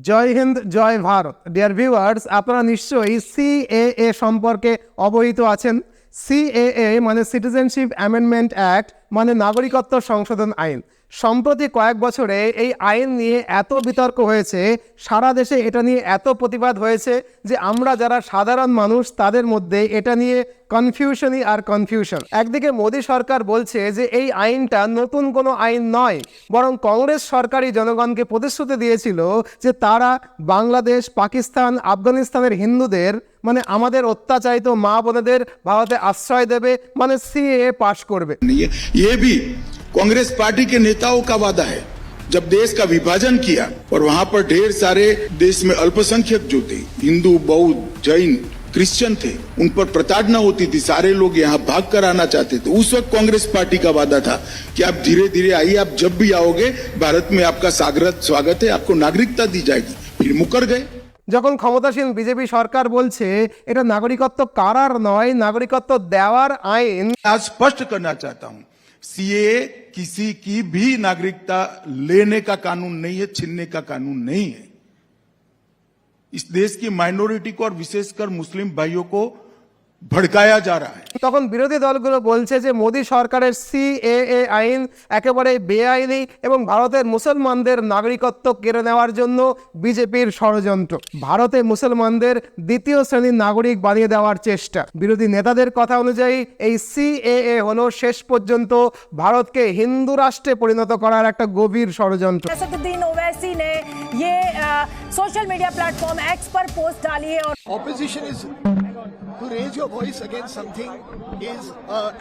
জয় হিন্দ, জয় Bharat. Dear viewers, আপনারা নিশ্চয়ই CAA সম্পর্কে অবহিত আছেন। সিএএ মানে সিটিজেনশিপ অ্যামেন্ডমেন্ট অ্যাক্ট, মানে নাগরিকত্ব সংশোধন আইন। সম্প্রতি কয়েক বছরে এই আইন নিয়ে এত বিতর্ক হয়েছে, সারা দেশে এটা নিয়ে এত প্রতিবাদ হয়েছে যে আমরা যারা সাধারণ মানুষ তাদের মধ্যে এটা নিয়ে কনফিউশনই আর কনফিউশন। একদিকে মোদী সরকার বলছে যে এই আইনটা নতুন কোনো আইন নয়, বরং কংগ্রেস সরকারই জনগণকে প্রতিশ্রুতি দিয়েছিল যে তারা বাংলাদেশ, পাকিস্তান, আফগানিস্তানের হিন্দুদের মানে আমাদের অত্যাচারিত মা বোনেদের ভারতে আশ্রয় দেবে, মানে সিএএ পাশ করবে। ये भी कांग्रेस पार्टी के नेताओं का वादा है। जब देश का विभाजन किया और वहां पर ढेर सारे देश में अल्पसंख्यक जो थे, हिंदू, बौद्ध, जैन, क्रिश्चियन थे, उन पर प्रताड़ना होती थी, सारे लोग यहाँ भाग कर आना चाहते थे। उस वक्त कांग्रेस पार्टी का वादा था कि आप धीरे धीरे आइए, आप जब भी आओगे भारत में आपका स्वागत है, आपको नागरिकता दी जाएगी। फिर मुकर गए। যখন ক্ষমতাসীন বিজেপি সরকার বলছে এটা নাগরিকত্ব কারার নয়, নাগরিকত্ব দেওয়ার আইন। आज स्पष्ट करना चाहता हूं, सीएए किसी की भी नागरिकता लेने का कानून नहीं है, छीनने का कानून नहीं है। इस देश की माइनॉरिटी को और विशेषकर मुस्लिम भाइयों को भड़काया जा रहा है। তখন বিরোধী দলগুলো বলছে যে মোদী সরকারের সিএএ আইন একেবারে বেআইনি এবং ভারতের মুসলমানদের নাগরিকত্ব কেড়ে নেওয়ার জন্য বিজেপির ষড়যন্ত্র, ভারতে মুসলমানদের দ্বিতীয় শ্রেণীর নাগরিক বানিয়ে দেওয়ার চেষ্টা। বিরোধী নেতাদের কথা অনুযায়ী এই সিএএ হলো শেষ পর্যন্ত ভারতকে হিন্দু রাষ্ট্রে পরিণত করার একটা গভীর ষড়যন্ত্র। असदुद्दीन ओवैसी ने ये सोशल मीडिया प्लेटफॉर्म एक्स पर पोस्ट डाली है और Opposition is to raise your voice against something is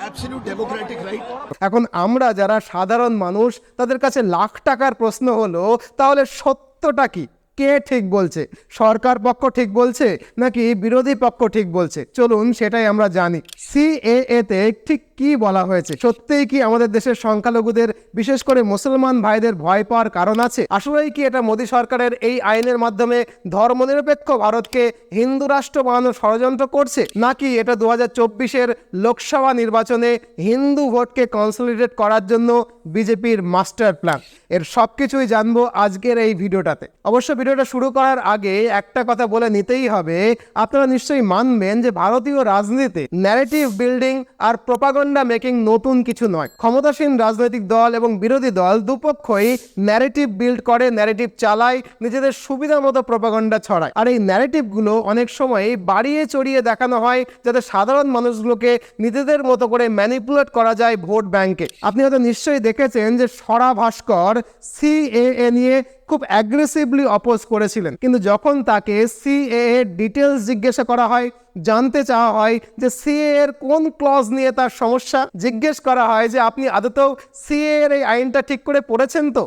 absolute democratic right. এখন আমরা যারা সাধারণ মানুষ তাদের কাছে লাখ টাকার প্রশ্ন হলো, তাহলে সত্যটা কি? কে ঠিক বলছে? সরকার পক্ষ ঠিক বলছে নাকি বিরোধী পক্ষ ঠিক বলছে? চলুন সেটাই আমরা জানি। সিএএ তে ঠিক কি বলা হয়েছে? সত্যিই কি আমাদের দেশের সংখ্যালঘুদের, বিশেষ করে মুসলমান ভাইদের ভয় পাওয়ার কারণ আছে? আসলেই কি এটা মোদী সরকারের এই আইনের মাধ্যমে ধর্মনিরপেক্ষ ভারতকে হিন্দু রাষ্ট্র বানানোর ষড়যন্ত্র করছে, নাকি এটা 2024-এর লোকসভা নির্বাচনে হিন্দু ভোটকে কনসলিডেট করার জন্য বিজেপির মাস্টার প্ল্যান? এর সবকিছুই জানবো আজকের এই ভিডিওটাতে। অবশ্য ভিডিওটা শুরু করার আগে একটা কথা বলে নিতেই হবে, আপনারা নিশ্চয়ই মানবেন যে ভারতীয় রাজনীতিতে ন্যারেটিভ বিল্ডিং আর প্রপাগান্ডা মেকিং নতুন কিছু নয়। ক্ষমতাসীন রাজনৈতিক দল এবং বিরোধী দল দুপক্ষই ন্যারেটিভ বিল্ড করে, ন্যারেটিভ চালায়, নিজেদের সুবিধা মতো প্রপাগান্ডা ছড়ায়। আর এই ন্যারেটিভগুলো অনেক সময় বাড়িয়ে চড়িয়ে দেখানো হয় যাতে সাধারণ মানুষগুলোকে নিজেদের মতো করে ম্যানিপুলেট করা যায় ভোট ব্যাংকে। আপনি হয়তো নিশ্চয়ই দেখেছেন যে স্বরা ভাস্কর সিএএ নিয়ে খুব অ্যাগ্রেসিভলি অপোজ করেছিলেন, কিন্তু যখন তাকে সিএএ ডিটেলস জিজ্ঞাসা করা হয়, জানতে চাওয়া হয় যে সিএ এর কোন ক্লজ নিয়ে তার সমস্যা, জিজ্ঞেস করা হয় যে আপনি আদতেও সিএ এর এই আইনটা ঠিক করে পড়েছেন তো,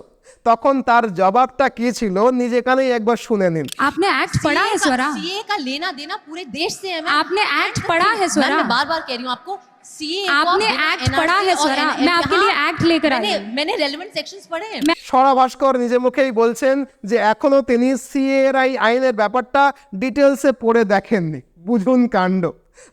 তখন তার জবাবটা কি ছিল নিজে কানেই একবার শুনে নিন। आपने एक्ट पढ़ा है स्वरा? सीए का लेना देना पूरे देश से है। आपने एक्ट पढ़ा है स्वरा? मैं बार-बार कह रही हूँ आपको, सीए आपने एक्ट पढ़ा है स्वरा? मैं आपके लिए एक्ट लेकर आई हूँ। मैंने रेलेवेंट सेक्शंस पढ़े हैं। স্বরা ভাস্কর নিজে মুখেই বলছেন যে এখনো তিনি সিএ এর এই আইনের ব্যাপারটা ডিটেলসে পড়ে দেখেননি। বুঝুন কাণ্ড।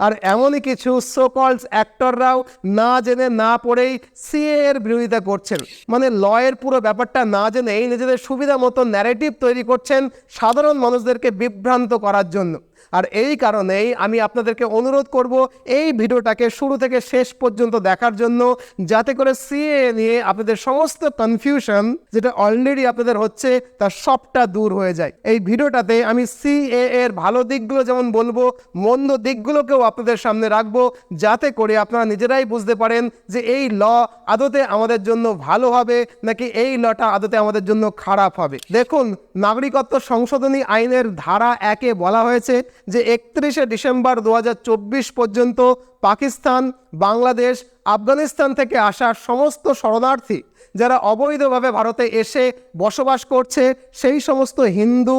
আর এমনই কিছু সোকলস অ্যাক্টররাও না জেনে না পড়েই সিএ এর বিরোধিতা করছেন, মানে লয়ের পুরো ব্যাপারটা না জেনেই নিজেদের সুবিধা মতো ন্যারেটিভ তৈরি করছেন সাধারণ মানুষদেরকে বিভ্রান্ত করার জন্য। আর এই কারণেই আমি আপনাদেরকে অনুরোধ করব এই ভিডিওটাকে শুরু থেকে শেষ পর্যন্ত দেখার জন্য, যাতে করে সিএ নিয়ে আপনাদের সমস্ত কনফিউশন যেটা অলরেডি আপনাদের হচ্ছে তার সবটা দূর হয়ে যায়। এই ভিডিওটাতে আমি সিএ এর ভালো দিকগুলো যেমন বলবো, মন্দ দিকগুলোকেও আপনাদের সামনে রাখবো, যাতে করে আপনারা নিজেরাই বুঝতে পারেন যে এই ল আদতে আমাদের জন্য ভালো হবে নাকি এই লটা আদতে আমাদের জন্য খারাপ হবে। দেখুন, নাগরিকত্ব সংশোধনী আইনের ধারা 1-এ বলা হয়েছে যে 31শে ডিসেম্বর 2024 পর্যন্ত পাকিস্তান, বাংলাদেশ, আফগানিস্তান থেকে আসা সমস্ত শরণার্থী যারা অবৈধভাবে ভারতে এসে বসবাস করছে, সেই সমস্ত হিন্দু,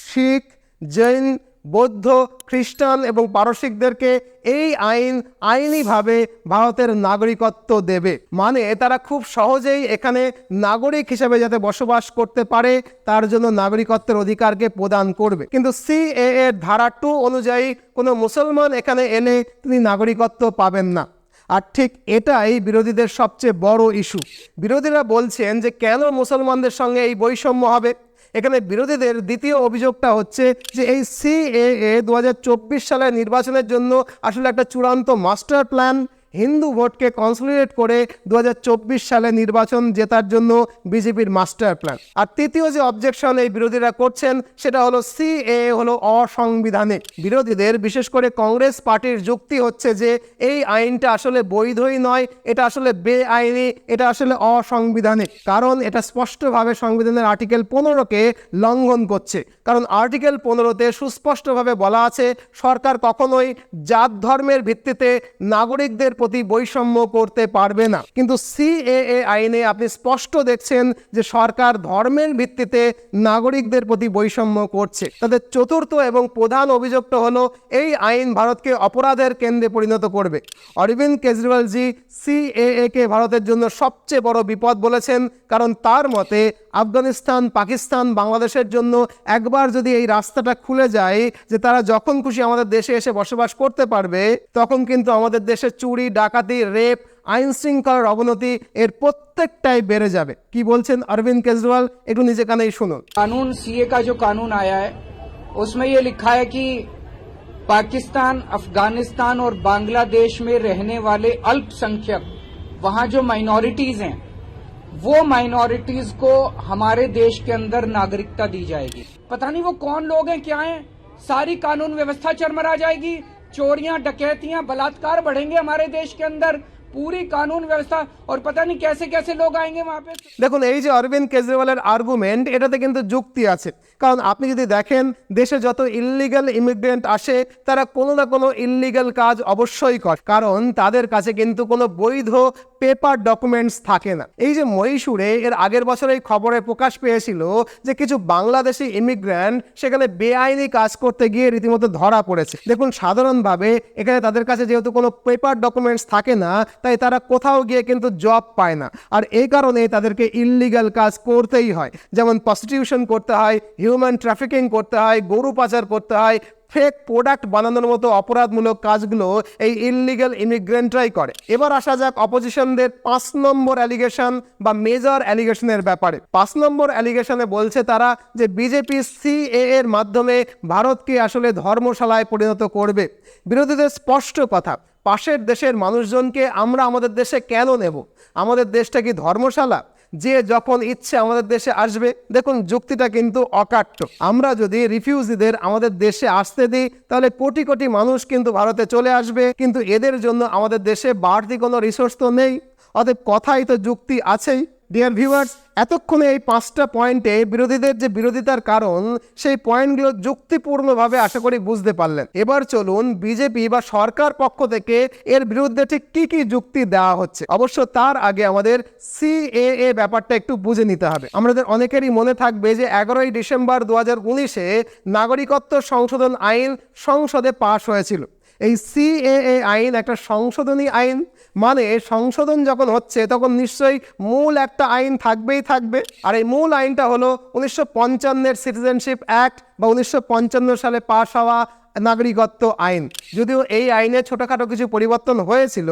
শিখ, জৈন, বৌদ্ধ, খ্রিস্টান এবং পারসিকদেরকে এই আইন আইনিভাবে ভারতের নাগরিকত্ব দেবে। মানে তারা খুব সহজেই এখানে নাগরিক হিসেবে যাতে বসবাস করতে পারে তার জন্য নাগরিকত্বের অধিকারকে প্রদান করবে। কিন্তু সিএএ এর ধারা 2 অনুযায়ী কোনো মুসলমান এখানে এলে তিনি নাগরিকত্ব পাবেন না। আর ঠিক এটাই বিরোধীদের সবচেয়ে বড় ইস্যু। বিরোধীরা বলছেন যে কেন মুসলমানদের সঙ্গে এই বৈষম্য হবে, এখানে বিরোধীদের দ্বিতীয় অভিযোগটা হচ্ছে যে এই সিএএ 2024 সালের নির্বাচনের জন্য আসলে একটা চূড়ান্ত মাস্টার প্ল্যান, হিন্দু ভোটকে কনসলিডেট করে 2024 সালে নির্বাচন জেতার জন্য বিজেপির মাস্টার প্ল্যান। আর তৃতীয় যে অবজেকশন এই বিরোধীরা করছেন সেটা হলো সিএএ হলো অসাংবিধানিক। বিরোধীদের বিশেষ করে কংগ্রেস পার্টির যুক্তি হচ্ছে যে এই আইনটা আসলে বৈধই নয়, এটা আসলে বেআইনি, এটা আসলে অসাংবিধানিক, কারণ এটা স্পষ্টভাবে সংবিধানের আর্টিকেল 15কে লঙ্ঘন করছে। কারণ আর্টিকেল 15তে সুস্পষ্টভাবে বলা আছে সরকার কখনোই জাত ধর্মের ভিত্তিতে নাগরিকদের প্রতি বৈষম্য করতে পারবে না। কিন্তু সিএএ আইনে আপনি স্পষ্ট দেখছেন যে সরকার ধর্মের ভিত্তিতে নাগরিকদের প্রতি বৈষম্য করছে। তাদের চতুর্থ এবং প্রধান অভিযোগটা হলো এই আইন ভারতকে অপরাধের কেন্দ্রে পরিণত করবে। অরবিন্দ কেজরিওয়ালজি সিএএ কে ভারতের জন্য সবচেয়ে বড় বিপদ বলেছেন, কারণ তার মতে আফগানিস্তান, পাকিস্তান, বাংলাদেশের জন্য একবার যদি এই রাস্তাটা খুলে যায় যে তারা যখন খুশি আমাদের দেশে এসে বসবাস করতে পারবে, তখন কিন্তু আমাদের দেশে চুরি, ডাকাতি, রেপ, আইন শৃঙ্খলার অবনতি এর প্রত্যেকটাই বেড়ে যাবে। কি বলছেন অরবিন্দ কেজরিওয়াল, একটু নিজে কানেই শুনুন। कानून सीए का जो कानून आया है उसमें ये लिखा है कि पाकिस्तान, अफगानिस्तान और बांग्लादेश में रहने वाले अल्पसंख्यक, वहां जो माइनॉरिटीज हैं, वो माइनॉरिटीज को हमारे देश के अंदर नागरिकता दी जाएगी। पता नहीं वो कौन लोग हैं, क्या हैं, सारी कानून व्यवस्था चरमरा जाएगी, चोरियां, डकैतियां, बलात्कार बढ़ेंगे हमारे देश के अंदर, पूरी कानून व्यवस्था, और पता नहीं कैसे कैसे लोग आएंगे वहां पे। দেখুন এই যে অরবিন্দ কেজরিওয়ালের আর্গুমেন্ট, এটাতে কিন্তু যুক্তি আছে। কারণ আপনি যদি দেখেন দেশে যত ইললিগাল ইমিগ্রেন্ট আসে তারা কোনো না কোনো ইললিগাল কাজ অবশ্যই করে, কারণ তাদের কাছে কিন্তু কোনো বৈধ পেপার ডকুমেন্টস থাকে না। এই যে মহীশূরে এর আগের বছর এই খবরে প্রকাশ পেয়েছিল যে কিছু বাংলাদেশি ইমিগ্রেন্ট সেখানে বেআইনি কাজ করতে গিয়ে রীতিমতো ধরা পড়েছে। দেখুন সাধারণভাবে এখানে তাদের কাছে যেহেতু কোনো পেপার ডকুমেন্টস থাকে না, তাই তারা কোথাও গিয়ে কিন্তু জব পায় না, আর এই কারণে তাদেরকে ইললিগাল কাজ করতেই হয়। যেমন প্রস্টিটিউশন করতে হয়, হিউম্যান ট্রাফিকিং করতে হয়, গরু পাচার করতে হয়, ফেক প্রোডাক্ট বানানোর মতো অপরাধমূলক কাজগুলো এই ইললিগাল ইমিগ্রেন্টরাই করে। এবার আসা যাক অপোজিশনদের 5 নম্বর অ্যালিগেশন বা মেজর অ্যালিগেশনের ব্যাপারে। 5 নম্বর অ্যালিগেশনে বলছে তারা যে বিজেপি সিএএ এর মাধ্যমে ভারতকে আসলে ধর্মশালায় পরিণত করবে। বিরোধীদের স্পষ্ট কথা, পাশের দেশের মানুষজনকে আমরা আমাদের দেশে কেন নেব? আমাদের দেশটা কি ধর্মশালা? যে যখন ইচ্ছে আমাদের দেশে আসবে? দেখুন যুক্তিটা কিন্তু অকাট্য। আমরা যদি রিফিউজিদের আমাদের দেশে আসতে দিই তাহলে কোটি কোটি মানুষ কিন্তু ভারতে চলে আসবে, কিন্তু এদের জন্য আমাদের দেশে বাড়তি কোনো রিসোর্স তো নেই। অতএব কথাই তো যুক্তি আছেই। ডিয়ার ভিউয়ার্স, এতক্ষণে এই 5টা পয়েন্টে বিরোধীদের যে বিরোধিতার কারণ সেই পয়েন্টগুলো যুক্তিপূর্ণভাবে আশা করি বুঝতে পারলেন। এবার চলুন বিজেপি বা সরকার পক্ষ থেকে এর বিরুদ্ধে ঠিক কি কি যুক্তি দেওয়া হচ্ছে। অবশ্য তার আগে আমাদের সিএএ ব্যাপারটা একটু বুঝে নিতে হবে। আমাদের অনেকেরই মনে থাকবে যে 11ই ডিসেম্বর 2019-এ নাগরিকত্ব সংশোধন আইন সংসদে পাশ হয়েছিল। এই সিএএ আইন একটা সংশোধনী আইন, মানে সংশোধন যখন হচ্ছে তখন নিশ্চয়ই মূল একটা আইন থাকবেই থাকবে। আর এই মূল আইনটা হলো 1955-এর সিটিজেনশিপ অ্যাক্ট বা 1955 সালে পাশ হওয়া নাগরিকত্ব আইন। যদিও এই আইনে ছোটখাটো কিছু পরিবর্তন হয়েছিল,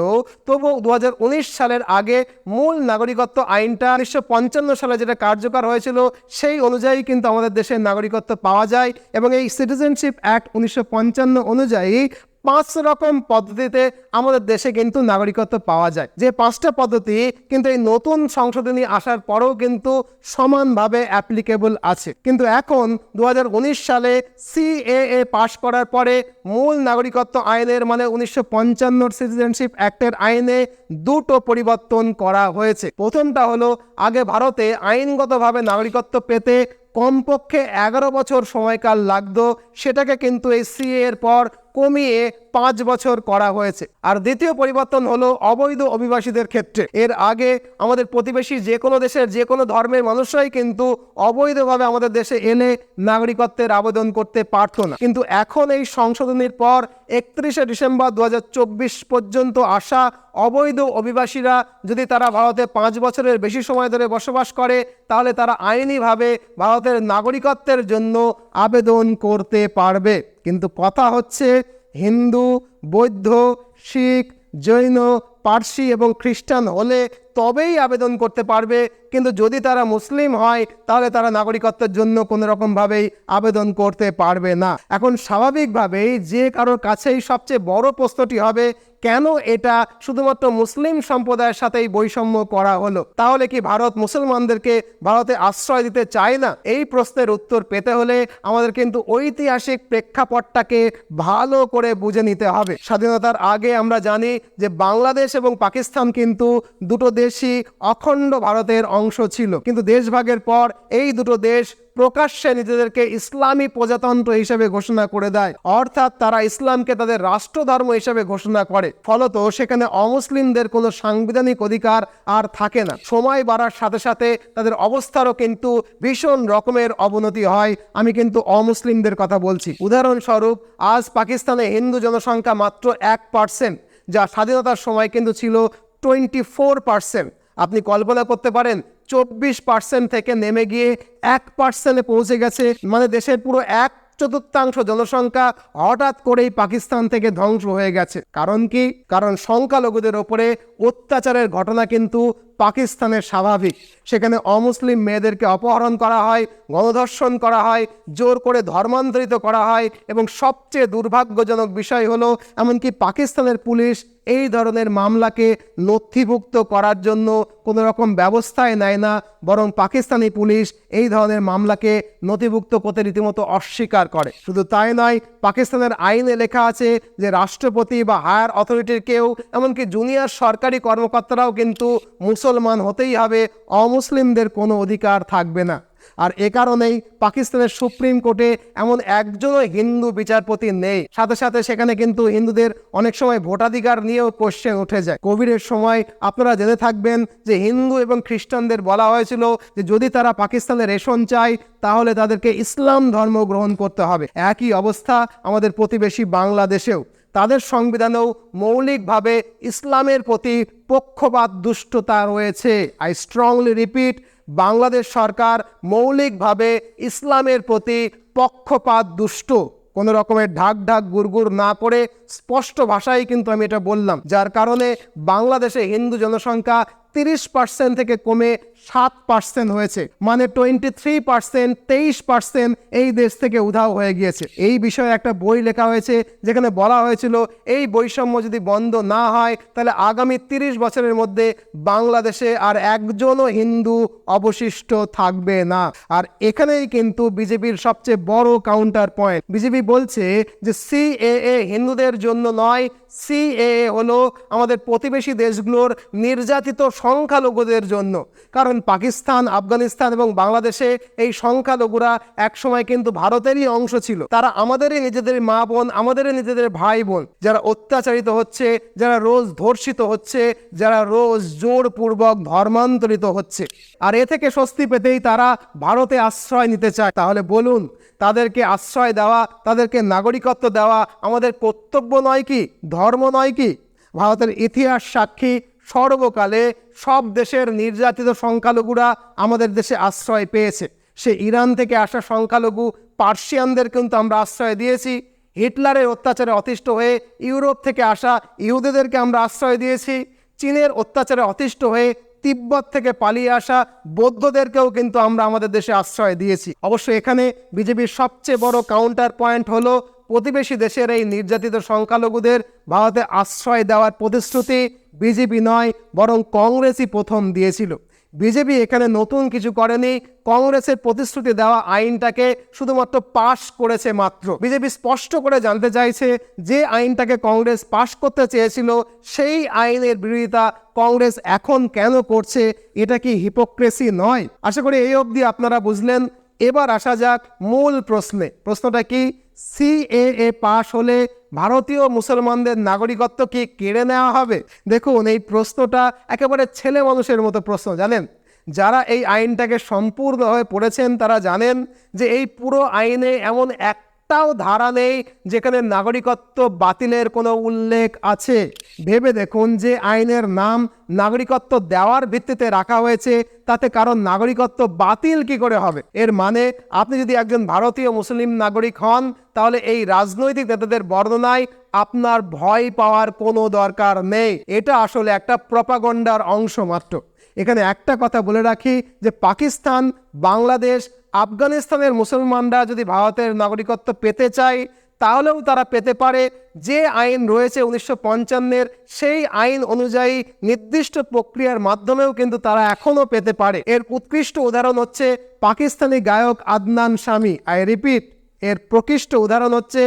তবুও 2019 সালের আগে মূল নাগরিকত্ব আইনটা 1955 সালে যেটা কার্যকর হয়েছিল সেই অনুযায়ী কিন্তু আমাদের দেশে নাগরিকত্ব পাওয়া যায়। এবং এই সিটিজেনশিপ অ্যাক্ট 1955 অনুযায়ী 5 রকম পদ্ধতিতে আমাদের দেশে কিন্তু নাগরিকত্ব পাওয়া যায়। যে 5টা পদ্ধতি কিন্তু এই নতুন সংশোধনী আসার পরেও কিন্তু সমানভাবে অ্যাপ্লিকেবল আছে। কিন্তু এখন 2019 সালে সিএএ পাশ করার পরে মূল নাগরিকত্ব আইনের মানে 1955 সিটিজেনশিপ অ্যাক্টের আইনে 2টো পরিবর্তন করা হয়েছে। প্রথমটা হলো আগে ভারতে আইনগতভাবে নাগরিকত্ব পেতে কমপক্ষে 11 বছর সময়কাল লাগতো, সেটাকে কিন্তু এই সিএ এর পর কমিয়ে 5 বছর করা হয়েছে। আর দ্বিতীয় পরিবর্তন হলো অবৈধ অভিবাসীদের ক্ষেত্রে। এর আগে আমাদের প্রতিবেশী যে কোনো দেশের যে কোনো ধর্মের মানুষরাই কিন্তু অবৈধভাবে আমাদের দেশে এলে নাগরিকত্বের আবেদন করতে পারতো না, কিন্তু এখন এই সংশোধনীর পর 31শে ডিসেম্বর 2024 পর্যন্ত আসা অবৈধ অভিবাসীরা যদি তারা ভারতে 5 বছরের বেশি সময় ধরে বসবাস করে তাহলে তারা আইনিভাবে ভারতের নাগরিকত্বের জন্য আবেদন করতে পারবে। কিন্তু কথা হচ্ছে হিন্দু, বৌদ্ধ, শিখ, জৈন, পার্সি এবং খ্রিস্টান হলে তবেই আবেদন করতে পারবে, কিন্তু যদি তারা মুসলিম হয় তাহলে তারা নাগরিকত্বের জন্য কোনো রকমভাবেই আবেদন করতে পারবে না। এখন স্বাভাবিকভাবেই যে কারোর কাছেই সবচেয়ে বড় প্রশ্নটি হবে, কেন এটা শুধুমাত্র মুসলিম সম্প্রদায়ের সাথেই বৈষম্য করা হলো? তাহলে কি ভারত মুসলমানদেরকে ভারতে আশ্রয় দিতে চায় না? এই প্রশ্নের উত্তর পেতে হলে আমাদের কিন্তু ঐতিহাসিক প্রেক্ষাপটটাকে ভালো করে বুঝে নিতে হবে। স্বাধীনতার আগে আমরা জানি যে বাংলাদেশ এবং পাকিস্তান কিন্তু দুটো দেশই অখণ্ড ভারতের অংশ ছিল, কিন্তু দেশভাগের পর এই দুটো দেশ প্রকাশ্যে নিজেদেরকে ইসলামী প্রজাতন্ত্র হিসেবে ঘোষণা করে দেয়, অর্থাৎ তারা ইসলামকে তাদের রাষ্ট্রধর্ম হিসেবে ঘোষণা করে। ফলত সেখানে অমুসলিমদের কোনো সাংবিধানিক অধিকার আর থাকে না। সময় বাড়ার সাথে সাথে তাদের অবস্থারও কিন্তু ভীষণ রকমের অবনতি হয়। আমি কিন্তু অমুসলিমদের কথা বলছি। উদাহরণস্বরূপ, আজ পাকিস্তানে হিন্দু জনসংখ্যা মাত্র 1%, যা স্বাধীনতার সময় কিন্তু ছিল 24%। আপনি কল্পনা করতে পারেন 24% থেকে নেমে গিয়ে 1%-এ পৌঁছে গেছে, মানে দেশের পুরো 1/4 জনসংখ্যা হঠাৎ করেই পাকিস্তান থেকে ধ্বংস হয়ে গেছে। কারণ কি? কারণ সংখ্যালঘুদের ওপরে অত্যাচারের ঘটনা কিন্তু পাকিস্তানের স্বাভাবিক। সেখানে অমুসলিম মেয়েদেরকে অপহরণ করা হয়, গণধর্ষণ করা হয়, জোর করে ধর্মান্তরিত করা হয়, এবং সবচেয়ে দুর্ভাগ্যজনক বিষয় হলো এমনকি পাকিস্তানের পুলিশ এই ধরনের মামলাকে নথিভুক্ত করার জন্য কোনো রকম ব্যবস্থাই নেয় না, বরং পাকিস্তানি পুলিশ এই ধরনের মামলাকে নথিভুক্ত করতে রীতিমতো অস্বীকার করে। শুধু তাই নয়, পাকিস্তানের আইনে লেখা আছে যে রাষ্ট্রপতি বা হায়ার অথরিটির কেউ, এমনকি জুনিয়র সরকারি কর্মকর্তারাও কিন্তু মুসলমান হতেই হবে, অমুসলিমদের কোনো অধিকার থাকবে না। আর এ কারণেই পাকিস্তানের সুপ্রিম কোর্টে এমন একজনও হিন্দু বিচারপতি নেই। সাথে সাথে সেখানে কিন্তু হিন্দুদের অনেক সময় ভোটাধিকার নিয়েও কোশ্চেন উঠে যায়। কোভিডের সময় আপনারা জেনে থাকবেন যে হিন্দু এবং খ্রিস্টানদের বলা হয়েছিল যে যদি তারা পাকিস্তানে রেশন চায় তাহলে তাদেরকে ইসলাম ধর্ম গ্রহণ করতে হবে। একই অবস্থা আমাদের প্রতিবেশী বাংলাদেশেও। তাদের সংবিধানেও মৌলিকভাবে ইসলামের প্রতি পক্ষপাত দুষ্টতা রয়েছে। আই স্ট্রংলি রিপিট, বাংলাদেশ সরকার মৌলিকভাবে ইসলামের প্রতি পক্ষপাত দুষ্ট। কোনো রকমের ঢাক ঢাক গুড়গুড় না করে স্পষ্ট ভাষায় কিন্তু আমি এটা বললাম, যার কারণে বাংলাদেশে হিন্দু জনসংখ্যা 30% থেকে কমে 7% হয়েছে, মানে 23%, 23% এই দেশ থেকে উধাও হয়ে গিয়েছে। এই বিষয়ে একটা বই লেখা হয়েছে যেখানে বলা হয়েছিল এই বৈষম্য যদি বন্ধ না হয় তাহলে আগামী 30 বছরের মধ্যে বাংলাদেশে আর একজনও হিন্দু অবশিষ্ট থাকবে না। আর এখানেই কিন্তু বিজেপির সবচেয়ে বড় কাউন্টার পয়েন্ট। বিজেপি বলছে যে সিএএ হিন্দুদের জন্য নয়, সিএএ হলো আমাদের প্রতিবেশী দেশগুলোর নির্যাতিত সংখ্যালঘুদের জন্য। কারণ পাকিস্তান, আফগানিস্তান এবং বাংলাদেশে এই সংখ্যালঘুরা একসময় কিন্তু ভারতেরই অংশ ছিল। তারা আমাদেরই নিজেদের মা বোন, আমাদেরই নিজেদের ভাই বোন, যারা অত্যাচারিত হচ্ছে, যারা রোজ ধর্ষিত হচ্ছে, যারা রোজ জোরপূর্বক ধর্মান্তরিত হচ্ছে। আর এ থেকে স্বস্তি পেতেই তারা ভারতে আশ্রয় নিতে চায়। তাহলে বলুন, তাদেরকে আশ্রয় দেওয়া, তাদেরকে নাগরিকত্ব দেওয়া আমাদের কর্তব্য নয় কি? ধর্ম নয় কি? ভারতের ইতিহাস সাক্ষী, সর্বকালে সব দেশের নির্যাতিত সংখ্যালঘুরা আমাদের দেশে আশ্রয় পেয়েছে। সে ইরান থেকে আসা সংখ্যালঘু পার্সিয়ানদের কিন্তু আমরা আশ্রয় দিয়েছি। হিটলারের অত্যাচারে অতিষ্ঠ হয়ে ইউরোপ থেকে আসা ইহুদিদেরকে আমরা আশ্রয় দিয়েছি। চীনের অত্যাচারে অতিষ্ঠ হয়ে তিব্বত থেকে পালিয়ে আসা বৌদ্ধদেরকেও কিন্তু আমরা আমাদের দেশে আশ্রয় দিয়েছি। অবশ্য এখানে বিজেপির সবচেয়ে বড় কাউন্টার পয়েন্ট হলো প্রতিবেশী দেশের এই নির্যাতিত সংখ্যালঘুদের ভারতে আশ্রয় দেওয়ার প্রতিশ্রুতি বিজেপি নয়, বরং কংগ্রেসই প্রথম দিয়েছিল। বিজেপি এখানে নতুন কিছু করেনি, কংগ্রেসের প্রতিশ্রুতি দেওয়া আইনটাকে শুধুমাত্র পাশ করেছে মাত্র। বিজেপি স্পষ্ট করে জানতে চাইছে যে আইনটাকে কংগ্রেস পাশ করতে চেয়েছিল সেই আইনের বিরোধিতা কংগ্রেস এখন কেন করছে। এটা কি হিপোক্রেসি নয়? আশা করি এই অবধি আপনারা বুঝলেন। এবার আসা যাক মূল প্রশ্নে। প্রশ্নটা কি? সিএএ পাশ হলে ভারতীয় মুসলমানদের নাগরিকত্ব কি কেড়ে নেওয়া হবে? দেখুন, এই প্রশ্নটা একেবারে ছেলে মানুষের মতো প্রশ্ন। জানেন, যারা এই আইনটাকে সম্পূর্ণভাবে পড়েছেন তারা জানেন যে এই পুরো আইনে এমন একটাও ধারা নেই যেখানে নাগরিকত্ব বাতিলের কোনো উল্লেখ আছে। ভেবে দেখুন, যে আইনের নাম নাগরিকত্ব দেওয়ার ভিত্তিতে রাখা হয়েছে, তাতে কারণ নাগরিকত্ব বাতিল কি করে হবে? এর মানে আপনি যদি একজন ভারতীয় মুসলিম নাগরিক হন, তাহলে এই রাজনৈতিক নেতাদের বর্ণনায় আপনার ভয় পাওয়ার কোনো দরকার নেই। এটা আসলে একটা প্রপাগন্ডার অংশ মাত্র। এখানে একটা কথা বলে রাখি যে পাকিস্তান, বাংলাদেশ, আফগানিস্তানের মুসলমানরা যদি ভারতের নাগরিকত্ব পেতে চায়, তাহলেও তারা পেতে পারে। যে আইন রয়েছে 1955-এর, সেই আইন অনুযায়ী নির্দিষ্ট প্রক্রিয়ার মাধ্যমেও কিন্তু তারা এখনও পেতে পারে। এর উৎকৃষ্ট উদাহরণ হচ্ছে পাকিস্তানি গায়ক আদনান শামী। আই রিপিট, এর প্রকৃষ্ট উদাহরণ হচ্ছে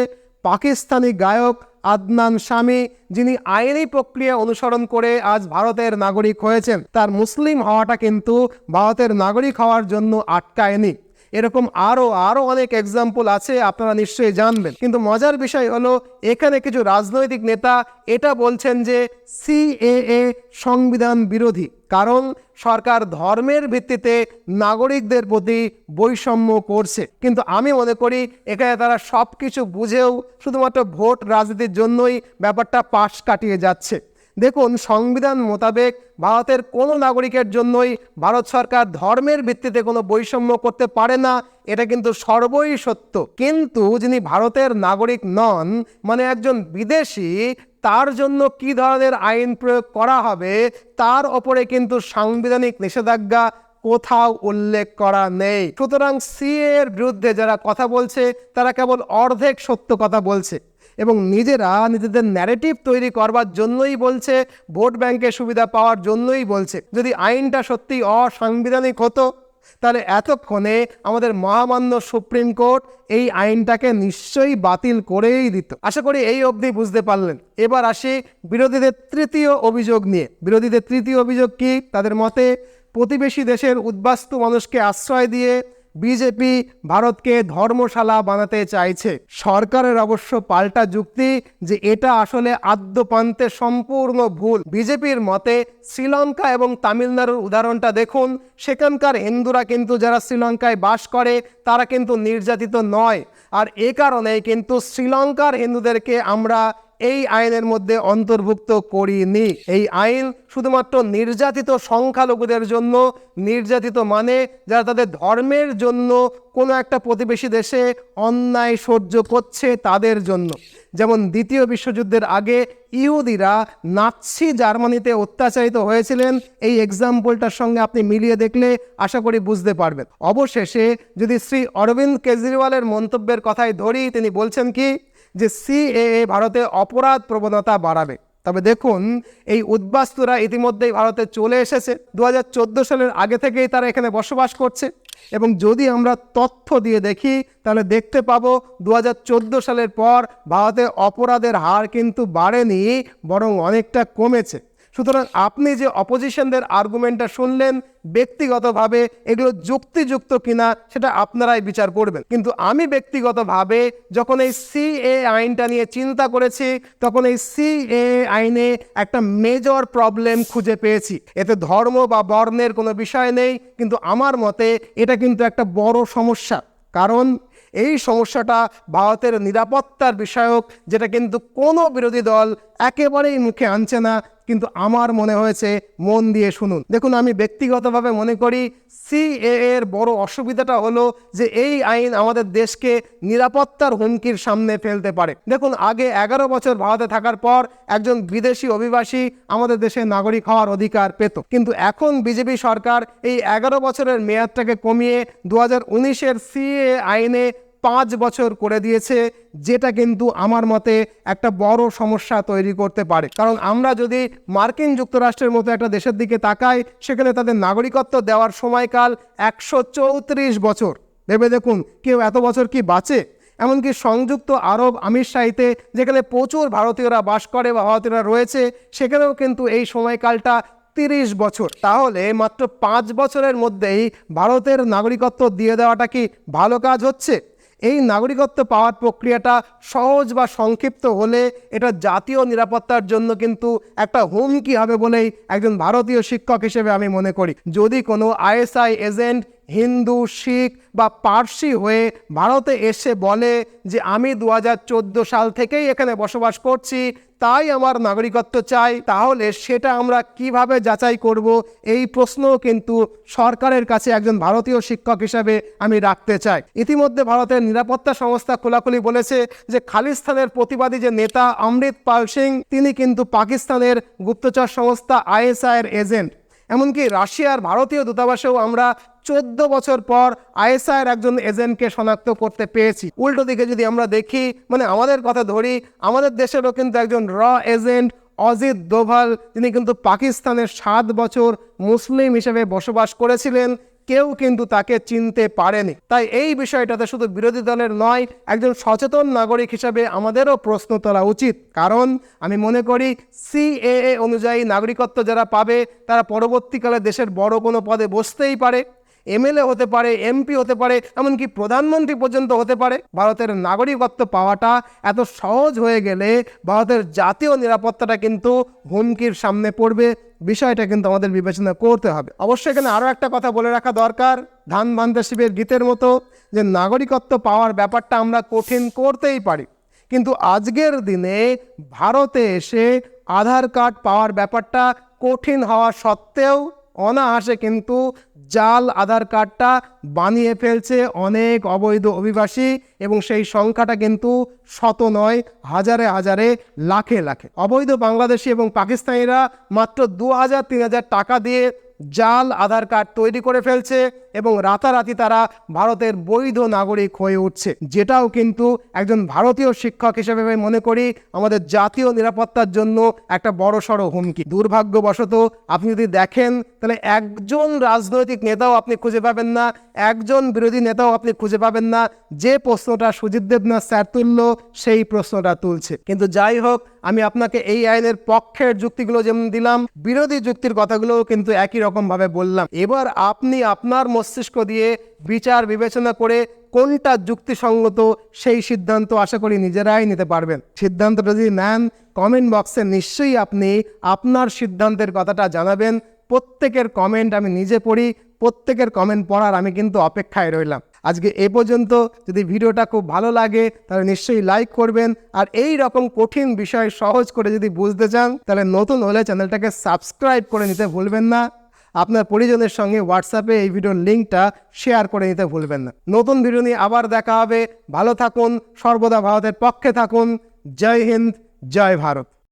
পাকিস্তানি গায়ক আদনান শামী, যিনি আইনি প্রক্রিয়া অনুসরণ করে আজ ভারতের নাগরিক হয়েছেন। তার মুসলিম হওয়াটা কিন্তু ভারতের নাগরিক হওয়ার জন্য আটকায়নি। এরকম আরও অনেক এক্সাম্পল আছে, আপনারা নিশ্চয়ই জানবেন। কিন্তু মজার বিষয় হলো, এখানে কিছু রাজনৈতিক নেতা এটা বলছেন যে সিএএ সংবিধান বিরোধী, কারণ সরকার ধর্মের ভিত্তিতে নাগরিকদের প্রতি বৈষম্য করছে। কিন্তু আমি মনে করি এখানে তারা সব কিছু বুঝেও শুধুমাত্র ভোট রাজনীতির জন্যই ব্যাপারটা পাশ কাটিয়ে যাচ্ছে। দেখুন, সংবিধান মোতাবেক ভারতের কোনো নাগরিকের জন্যই ভারত সরকার ধর্মের ভিত্তিতে কোনো বৈষম্য করতে পারে না, এটা কিন্তু সর্বই সত্য। কিন্তু যিনি ভারতের নাগরিক নন, মানে একজন বিদেশি, তার জন্য কি ধরনের আইন প্রয়োগ করা হবে তার ওপরে কিন্তু সাংবিধানিক নিষেধাজ্ঞা কোথাও উল্লেখ করা নেই। সুতরাং সিএ এর বিরুদ্ধে যারা কথা বলছে, তারা কেবল অর্ধেক সত্য কথা বলছে এবং নিজেদের ন্যারেটিভ তৈরি করবার জন্যই বলছে, ভোট ব্যাংকের সুবিধা পাওয়ার জন্যই বলছে। যদি আইনটা সত্যি অসাংবিধানিক হতো, তাহলে এতক্ষণে আমাদের মহামান্য সুপ্রিম কোর্ট এই আইনটাকে নিশ্চয়ই বাতিল করেই দিত। আশা করি এই অবধি বুঝতে পারলেন। এবার আসি বিরোধীদের তৃতীয় অভিযোগ নিয়ে। বিরোধীদের তৃতীয় অভিযোগ কি? তাদের মতে প্রতিবেশী দেশের উদ্বাস্তু মানুষকে আশ্রয় দিয়ে বিজেপি ভারতকে ধর্মশালা বানাতে চাইছে। সরকারের অবশ্য পাল্টা যুক্তি যে এটা আসলে আদ্যপান্তে সম্পূর্ণ ভুল। বিজেপির মতে শ্রীলঙ্কা এবং তামিলনাড়ুর উদাহরণটা দেখুন, সেখানকার হিন্দুরা কিন্তু যারা শ্রীলঙ্কায় বাস করে তারা কিন্তু নির্যাতিত নয়, আর এ কারণেই কিন্তু শ্রীলঙ্কার হিন্দুদেরকে আমরা এই আইনের মধ্যে অন্তর্ভুক্ত করিনি। এই আইন শুধুমাত্র নির্যাতিত সংখ্যালঘুদের জন্য, নির্যাতিত মানে যারা তাদের ধর্মের জন্য কোনো একটা প্রতিবেশী দেশে অন্যায় সহ্য করছে তাদের জন্য। যেমন দ্বিতীয় বিশ্বযুদ্ধের আগে ইহুদিরা নাৎসি জার্মানিতে অত্যাচারিত হয়েছিলেন, এই এক্সাম্পলটার সঙ্গে আপনি মিলিয়ে দেখলে আশা করি বুঝতে পারবেন। অবশেষে যদি শ্রী অরবিন্দ কেজরিওয়ালের মন্তব্যের কথাই ধরি, তিনি বলছেন কি যে সিএএ ভারতে অপরাধ প্রবণতা বাড়াবে। তবে দেখুন, এই উদ্বাস্তুরা ইতিমধ্যেই ভারতে চলে এসেছে। 2014 সালের আগে থেকেই তারা এখানে বসবাস করছে এবং যদি আমরা তথ্য দিয়ে দেখি তাহলে দেখতে পাবো 2014 সালের পর ভারতে অপরাধের হার কিন্তু বাড়েনি, বরং অনেকটা কমেছে। সুতরাং আপনি যে অপোজিশনদের আর্গুমেন্টটা শুনলেন, ব্যক্তিগতভাবে এগুলো যুক্তিযুক্ত কিনা সেটা আপনারাই বিচার করবেন। কিন্তু আমি ব্যক্তিগতভাবে যখন এই সিএ আইনটা নিয়ে চিন্তা করেছি, তখন এই সিএ আইনে একটা মেজর প্রবলেম খুঁজে পেয়েছি। এতে ধর্ম বা বর্ণের কোনো বিষয় নেই, কিন্তু আমার মতে এটা কিন্তু একটা বড় সমস্যা। কারণ এই সমস্যাটা ভারতের নিরাপত্তার বিষয়ক, যেটা কিন্তু কোনো বিরোধী দল একেবারেই মুখে আনছে না। কিন্তু আমার মনে হয়েছে, মন দিয়ে শুনুন। দেখুন, আমি ব্যক্তিগতভাবে মনে করি সিএএ এর বড় অসুবিধাটা হলো যে এই আইন আমাদের দেশকে নিরাপত্তার হুমকির সামনে ফেলতে পারে। দেখুন, আগে 11 বছর ভারতে থাকার পর একজন বিদেশি অভিবাসী আমাদের দেশের নাগরিক হওয়ার অধিকার পেত। কিন্তু এখন বিজেপি সরকার এই 11 বছরের মেয়াদটাকে কমিয়ে 2019-এর সিএএ আইনে 5 বছর করে দিয়েছে, যেটা কিন্তু আমার মতে একটা বড় সমস্যা তৈরি করতে পারে। কারণ আমরা যদি মার্কিন যুক্তরাষ্ট্রের মতো একটা দেশের দিকে তাকাই, সেখানে তাদের নাগরিকত্ব দেওয়ার সময়কাল 134 বছর। ভেবে দেখুন, কেউ এত বছর কি বাঁচে? এমনকি সংযুক্ত আরব আমিরশাহিতে, যেখানে প্রচুর ভারতীয়রা বাস করে বা ভারতীয়রা রয়েছে, সেখানেও কিন্তু এই সময়কালটা 30 বছর। তাহলে মাত্র 5 বছরের মধ্যেই ভারতের নাগরিকত্ব দিয়ে দেওয়াটা কি ভালো কাজ হচ্ছে? এই নাগরিকত্ব পাওয়ার প্রক্রিয়াটা সহজ বা সংক্ষিপ্ত হলে এটা জাতীয় নিরাপত্তার জন্য কিন্তু একটা হুমকি হবে বলেই একজন ভারতীয় শিক্ষক হিসেবে আমি মনে করি। যদি কোনো আইএসআই এজেন্ট হিন্দু, শিখ বা পার্সি হয়ে ভারতে এসে বলে যে আমি 2014 সাল থেকেই এখানে বসবাস করছি, তাই আমার নাগরিকত্ব চাই, তাহলে সেটা আমরা কিভাবে যাচাই করব? এই প্রশ্নও কিন্তু সরকারের কাছে একজন ভারতীয় শিক্ষক হিসাবে আমি রাখতে চাই। ইতিমধ্যে ভারতের নিরাপত্তা সংস্থা খোলাখুলি বলেছে যে খালিস্তানের প্রতিবাদী যে নেতা অমৃতপাল সিং, তিনি কিন্তু পাকিস্তানের গুপ্তচর সংস্থা ISI এর এজেন্ট। এমনকি রাশিয়ার ভারতীয় দূতাবাসেও আমরা 14 বছর পর ISI এর একজন এজেন্টকে শনাক্ত করতে পেরেছি। উল্টো দিকে যদি আমরা দেখি, মানে আমাদের কথা ধরি, আমাদের দেশেরও কিন্তু একজন এজেন্ট অজিত দোভাল, তিনি কিন্তু পাকিস্তানের 7 বছর মুসলিম হিসেবে বসবাস করেছিলেন, কেউ কিন্তু তাকে চিনতে পারেনি। তাই এই বিষয়টাতে শুধু বিরোধী দলের নয়, একজন সচেতন নাগরিক হিসাবে আমাদেরও প্রশ্ন তোলা উচিত। কারণ আমি মনে করি CAA অনুযায়ী নাগরিকত্ব যারা পাবে তারা পরবর্তীকালে দেশের বড় কোনো পদে বসতেই পারে, MLA হতে পারে, MP হতে পারে, এমনকি প্রধানমন্ত্রী পর্যন্ত হতে পারে। ভারতের নাগরিকত্ব পাওয়াটা এত সহজ হয়ে গেলে ভারতের জাতীয় নিরাপত্তাটা কিন্তু হুমকির সামনে পড়বে। বিষয়টা কিন্তু আমাদের বিবেচনা করতে হবে। অবশ্যই এখানে আরও একটা কথা বলে রাখা দরকার, ধান বান্ধা শিবের গীতের মতো, যে নাগরিকত্ব পাওয়ার ব্যাপারটা আমরা কঠিন করতেই পারি, কিন্তু আজকের দিনে ভারতে এসে আধার কার্ড পাওয়ার ব্যাপারটা কঠিন হওয়া সত্ত্বেও অনায়াসে কিন্তু জাল আধার কার্ডটা বানিয়ে ফেলছে অনেক অবৈধ অভিবাসী, এবং সেই সংখ্যাটা কিন্তু শত নয়, হাজারে হাজারে, লাখে লাখে। অবৈধ বাংলাদেশি এবং পাকিস্তানিরা মাত্র 2000-3000 টাকা দিয়ে জাল আধার কার্ড তৈরি করে ফেলছে এবং রাতারাতি তারা ভারতের বৈধ নাগরিক হয়ে উঠছে, যেটাও কিন্তু একজন ভারতীয় শিক্ষক হিসেবে আমি মনে করি আমাদের জাতীয় নিরাপত্তার জন্য একটা বড়সড় হুমকি। দুর্ভাগ্যবশত আপনি যদি দেখেন তাহলে একজন রাজনৈতিক নেতাও আপনি খুঁজে পাবেন না, একজন বিরোধী নেতাও আপনি খুঁজে পাবেন না যে প্রশ্নটা সুজিত দেবনাথ স্যার তুলল সেই প্রশ্নটা তুলছে। কিন্তু যাই হোক, আমি আপনাকে এই আইনের পক্ষের যুক্তিগুলো যেমন দিলাম, বিরোধী যুক্তির কথাগুলোও কিন্তু একই রকমভাবে বললাম। এবার আপনি আপনার মস্তিষ্ক দিয়ে বিচার বিবেচনা করে কোনটা যুক্তিসঙ্গত সেই সিদ্ধান্ত আশা করি নিজেরাই নিতে পারবেন। সিদ্ধান্তটা যদি নেন, কমেন্ট বক্সে নিশ্চয়ই আপনি আপনার সিদ্ধান্তের কথাটা জানাবেন। প্রত্যেকের কমেন্ট আমি নিজে পড়ি, প্রত্যেকের কমেন্ট পড়ার আমি কিন্তু অপেক্ষায় রইলাম। আজকে এ পর্যন্ত। যদি ভিডিওটা খুব ভালো লাগে তাহলে নিশ্চয়ই লাইক করবেন, আর এই রকম কঠিন বিষয় সহজ করে যদি বুঝতে চান তাহলে নতুন হলে চ্যানেলটাকে সাবস্ক্রাইব করে নিতে ভুলবেন না। আপনার পরিজনের সঙ্গে হোয়াটসঅ্যাপে এই ভিডিওর লিঙ্কটা শেয়ার করে নিতে ভুলবেন না। নতুন ভিডিও নিয়ে আবার দেখা হবে। ভালো থাকুন, সর্বদা ভারতের পক্ষে থাকুন। জয় হিন্দ, জয় ভারত।